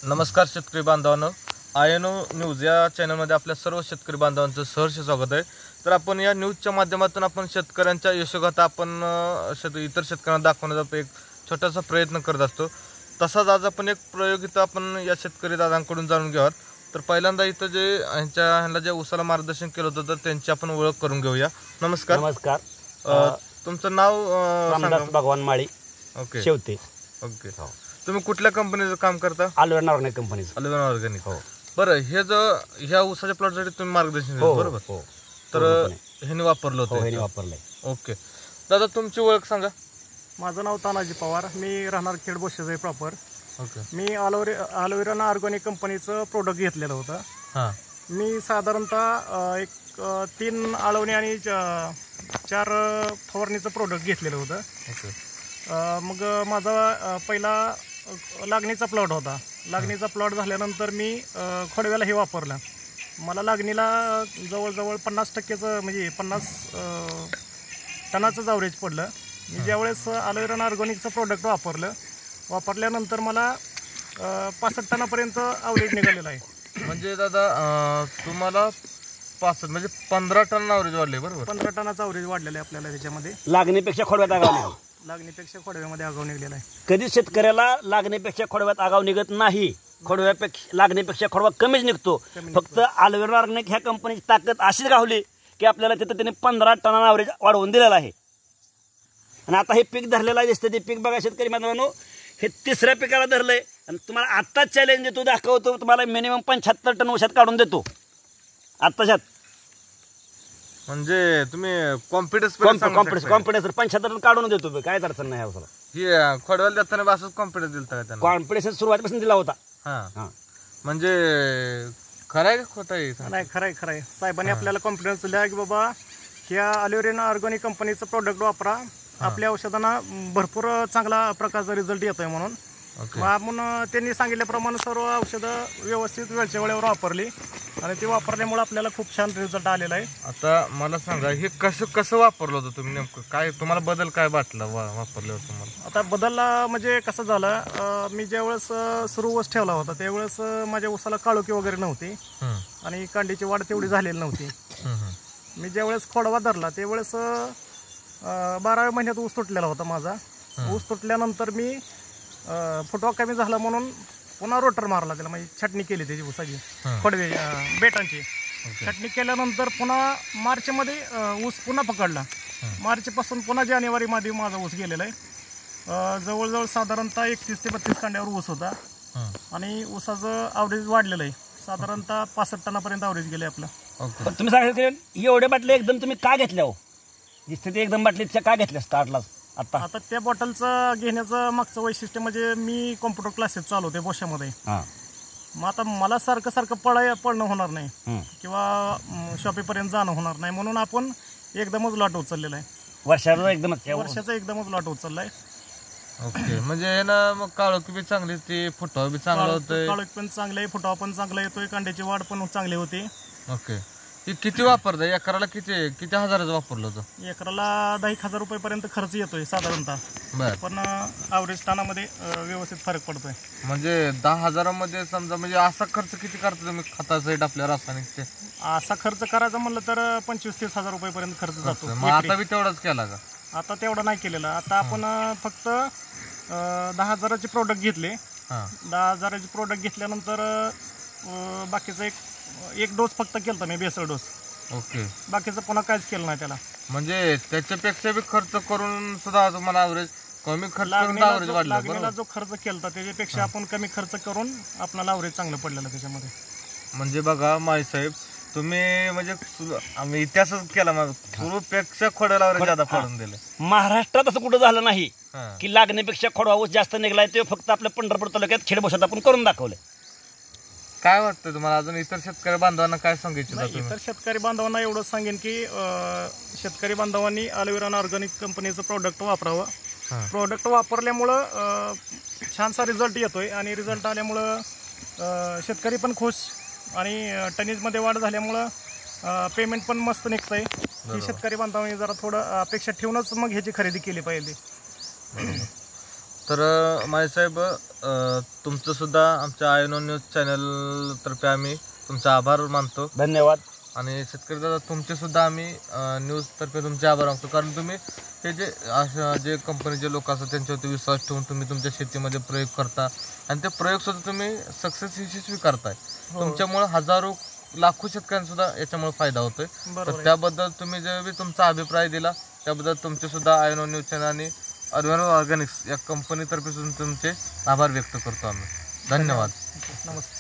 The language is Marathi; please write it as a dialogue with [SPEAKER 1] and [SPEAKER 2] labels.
[SPEAKER 1] नमस्कार शेतकरी बांधवांनो, आयएनओ न्यूज या चॅनलमध्ये आपल्या सर्व शेतकरी बांधवांचं सहर्ष स्वागत आहे। तर आपण या न्यूजच्या माध्यमातून आपण शेतकऱ्यांच्या यशोगाथा आपण इतर शेतकऱ्यांना दाखवण्याचा एक छोटासा प्रयत्न करत असतो। तसाच आज आपण एक प्रयोग इथं आपण या शेतकरी दादांकडून जाणून घेऊयात। तर पहिल्यांदा इथं जे ह्यांना जे उसाला मार्गदर्शन केलं होतं तर त्यांची आपण ओळख करून घेऊया। नमस्कार।
[SPEAKER 2] नमस्कार।
[SPEAKER 1] तुमचं नाव?
[SPEAKER 2] रामदास भगवान माळी,
[SPEAKER 1] ओके
[SPEAKER 2] शेवते।
[SPEAKER 1] ओके, तुम्ही कुठल्या कंपनीचं काम करता?
[SPEAKER 2] अल्वेरा ऑर्गॅनिक कंपनीचं।
[SPEAKER 1] अल्वेरा ऑर्गॅनिक, हो। बरं, हे जो ह्या ऊसाच्या प्लॉटसाठी तुम्ही मार्गदर्शन दिलं, बरोबर?
[SPEAKER 2] हो।
[SPEAKER 1] तर ह्याने वापरलं होतं?
[SPEAKER 2] ह्याने वापरलंय।
[SPEAKER 1] ओके दादा, तुमची ओळख सांगा।
[SPEAKER 3] माझं नाव तानाजी पवार, मी राहणार खेड बोशेज प्रॉपर।
[SPEAKER 1] ओके,
[SPEAKER 3] मी अलोवेरा ऑर्गॅनिक कंपनीचं प्रोडक्ट घेतलेलं होतं।
[SPEAKER 1] हां,
[SPEAKER 3] मी साधारणतः एक 3 आळवणी आणि 4 फवारणीचं प्रोडक्ट घेतलेलं होतं।
[SPEAKER 1] ओके,
[SPEAKER 3] मग माझा पहिला लागणीचा प्लॉट होता। लागणीचा प्लॉट झाल्यानंतर मी खोडव्याला हे वापरलं। मला लागणीला जवळजवळ 50% म्हणजे 50 टनाचं ॲव्हरेज पडलं। मी ज्यावेळेस अलोवेरा ऑर्गॅनिकचं प्रोडक्ट वापरल्यानंतर मला 65 टनापर्यंत ॲव्हरेज निघालेलं आहे।
[SPEAKER 1] म्हणजे दादा तुम्हाला 65 म्हणजे 15 टन ॲव्हरेज वाढले, बरोबर?
[SPEAKER 3] 15 टनाचं ॲव्हरेज वाढलेलं आहे आपल्याला त्याच्यामध्ये।
[SPEAKER 2] लागणीपेक्षा खोडव्यात आगाव निघाल।
[SPEAKER 3] लागणीपेक्षा खोडव्यामध्ये आगाव निघलेला आहे।
[SPEAKER 2] कधी शेतकऱ्याला लागणीपेक्षा खोडव्यात आगाव निघत नाही। खोडव्यापेक्षा लागणीपेक्षा खोडवा कमीच निघतो। फक्त अल्वेरा ऑर्गॅनिक ह्या कंपनीची ताकद अशीच गावली की आपल्याला तिथं त्याने 15 टनानं ॲव्हरेज वाढवून दिलेलं आहे। आणि आता हे पीक धरलेलं आहे दिसतं, ते पीक बघा शेतकरी बांधवांनो, हे 3ऱ्या पिकाला धरलंय। आणि तुम्हाला आत्ताच चॅलेंज देतो, दाखवतो तुम्हाला, मिनिमम 75 टन ऊसात काढून देतो आत्ताच्यात।
[SPEAKER 1] म्हणजे तुम्ही कॉन्फिडन्स
[SPEAKER 2] 75 टन काढून देतो, कायच अडचण नाही ऊसाला।
[SPEAKER 1] ही खोडवायला देताना असंच कॉन्फिडन्स दिलता का त्यांना?
[SPEAKER 2] कॉन्फिडन्स सुरुवातीपासून दिला होता।
[SPEAKER 1] हां, म्हणजे खरं आहे का खोटं आहे?
[SPEAKER 3] नाही, खरं आहे। साहेबांनी आपल्याला कॉन्फिडन्स दिला की बाबा ह्या अलोवेरा ऑर्गॅनिक कंपनीचं प्रोडक्ट वापरा, आपल्या औषधांना भरपूर चांगला प्रकारचा रिझल्ट येतोय म्हणून। आपण त्यांनी सांगितल्याप्रमाणे सर्व औषधं व्यवस्थित वेळच्या वेळेवर वापरली आणि ती वापरल्यामुळे आपल्याला खूप छान रिझल्ट आलेला आहे।
[SPEAKER 1] आता मला सांगा, हे कसं वापरलं होतं तुम्ही? नेमकं काय तुम्हाला बदल काय वाटला वापरल्यावर तुम्हाला?
[SPEAKER 3] आता बदलला म्हणजे कसं झालं, मी ज्यावेळेस सुरू ऊस ठेवला होता त्यावेळेस माझ्या ऊसाला काळोखी वगैरे नव्हती आणि कांडीची वाढ तेवढी झालेली नव्हती। मी ज्यावेळेस खोडवा धरला त्यावेळेस 12व्या महिन्यात ऊस तुटलेला होता माझा। ऊस तुटल्यानंतर मी फुटवा कमी झाला म्हणून पुन्हा रोटर मारला त्याला, म्हणजे छटणी केली त्याची ऊसाची, खोडवे बेटांची छटणी केल्यानंतर पुन्हा मार्चमध्ये ऊस पुन्हा पकडला। मार्चपासून पुन्हा जानेवारीमध्ये माझा ऊस गेलेला आहे। जवळजवळ साधारणतः 31 ते 32 कांड्यावर ऊस होता आणि ऊसाचं ॲव्हरेज वाढलेलं आहे, साधारणतः 65 टनापर्यंत ॲव्हरेज गेले आपलं।
[SPEAKER 2] तुम्ही सांगितलं एवढे बाटले एकदम तुम्ही का घेतल्या हो? दिसते ते एकदम बाटली का घेतल्या स्टार्टला?
[SPEAKER 3] आता त्या बॉटलचं घेण्याचं मागचं वैशिष्ट्य म्हणजे मी कॉम्प्युटर क्लासेस चालवते बोशामध्ये। मग आता मला सारखं पळणं होणार नाही किंवा शॉपीपर्यंत जाणं होणार नाही, म्हणून आपण एकदमच लॉट उचललेला आहे। वर्षाचा एकदमच लॉट उचललाय।
[SPEAKER 1] ओके, म्हणजे ना मग काळोखी बी चांगली, ते फुटवा बी चांगला होतोय,
[SPEAKER 3] काळोखी पण चांगलं आहे, फुटवा पण चांगला येतोय, कांड्याची वाढ पण चांगली होती।
[SPEAKER 1] ओके, किती वापरतं? एकराला किती हजाराचं वापरलं होतं?
[SPEAKER 3] एकराला 10,000 रुपयेपर्यंत खर्च येतोय साधारणतः, पण ॲव्हरेज टनामध्ये व्यवस्थित फरक पडतोय।
[SPEAKER 1] म्हणजे 10,000 मध्ये समजा, म्हणजे असा खर्च किती करता तुम्ही खतासाठी आपल्या रासायनिकचे?
[SPEAKER 3] असा खर्च करायचा म्हणलं तर 25-30 हजार रुपयेपर्यंत खर्च जातो।
[SPEAKER 1] मग आता बी तेवढाच केला का?
[SPEAKER 3] आता तेवढा नाही केलेला। आता आपण फक्त 10,000चे प्रोडक्ट घेतले। 10,000चे प्रोडक्ट घेतल्यानंतर बाकीचं एक डोस फक्त केला मी, बेसल डोस।
[SPEAKER 1] ओके,
[SPEAKER 3] बाकीचं पुन्हा काहीच केलं नाही त्याला।
[SPEAKER 1] म्हणजे त्याच्यापेक्षा बी खर्च करून सुद्धा तुम्हाला ॲव्हरेज कमी खर्च करून ॲव्हरेज वाढला?
[SPEAKER 3] लागणीला जो खर्च केला त्याच्यापेक्षा आपण कमी खर्च करून आपल्याला ॲव्हरेज चांगलं पडलेलं त्याच्यामध्ये।
[SPEAKER 1] म्हणजे बघा माळी साहेब, तुम्ही म्हणजे आम्ही इतिहासच केला, मग सुरूपेक्षा खोड्याला ॲव्हरेज जादा पडून दिले।
[SPEAKER 2] महाराष्ट्रात असं कुठं झालं नाही की लागणीपेक्षा खोडवा ऊस जास्त निघलाय, ते फक्त आपल्या पंढरपूर तालुक्यात खेड बोशात आपण करून दाखवले।
[SPEAKER 1] काय वाटतं तुम्हाला? अजून इतर शेतकरी बांधवांना काय सांगायचं?
[SPEAKER 3] इतर शेतकरी बांधवांना एवढंच सांगेन की शेतकरी बांधवांनी अलोवेरा ऑर्गॅनिक कंपनीचं प्रोडक्ट वापरावं। प्रोडक्ट वापरल्यामुळं छानसा रिझल्ट येतोय आणि रिझल्ट आल्यामुळं शेतकरी पण खुश आणि टनेजमध्ये वाढ झाल्यामुळं पेमेंट पण मस्त निघतंय। ही शेतकरी बांधवांनी जरा थोडं अपेक्षा ठेवूनच मग ह्याची खरेदी केली पाहिजे।
[SPEAKER 1] तर माळी साहेब, तुमचं सुद्धा आमच्या आयनो न्यूज चॅनल तर्फे आम्ही तुमचा आभार मानतो.
[SPEAKER 2] धन्यवाद.
[SPEAKER 1] आणि शेतकरी दादा तुमचे सुद्धा आम्ही न्यूज तर्फे तुमचे आभार मानतो, कारण तुम्ही हे जे कंपनीचे लोक असतात त्यांच्यावरती विश्वास ठेवून तुम्ही तुमच्या शेतीमध्ये प्रयोग करता आणि ते प्रयोग सुद्धा तुम्ही यशस्वी करताय. तुमच्यामुळे हजारो लाखो शेतकऱ्यांना सुद्धा याच्यामुळे फायदा होतोय. तर त्याबद्दल तुम्ही जे बी तुमचा अभिप्राय दिला त्याबद्दल तुमचे सुद्धा आयनो न्यूज चॅनल आणि अरविंद ऑर्गॅनिक्स या कंपनीतर्फे तुमचे आभार व्यक्त करतो आम्ही. धन्यवाद.
[SPEAKER 3] नमस्कार.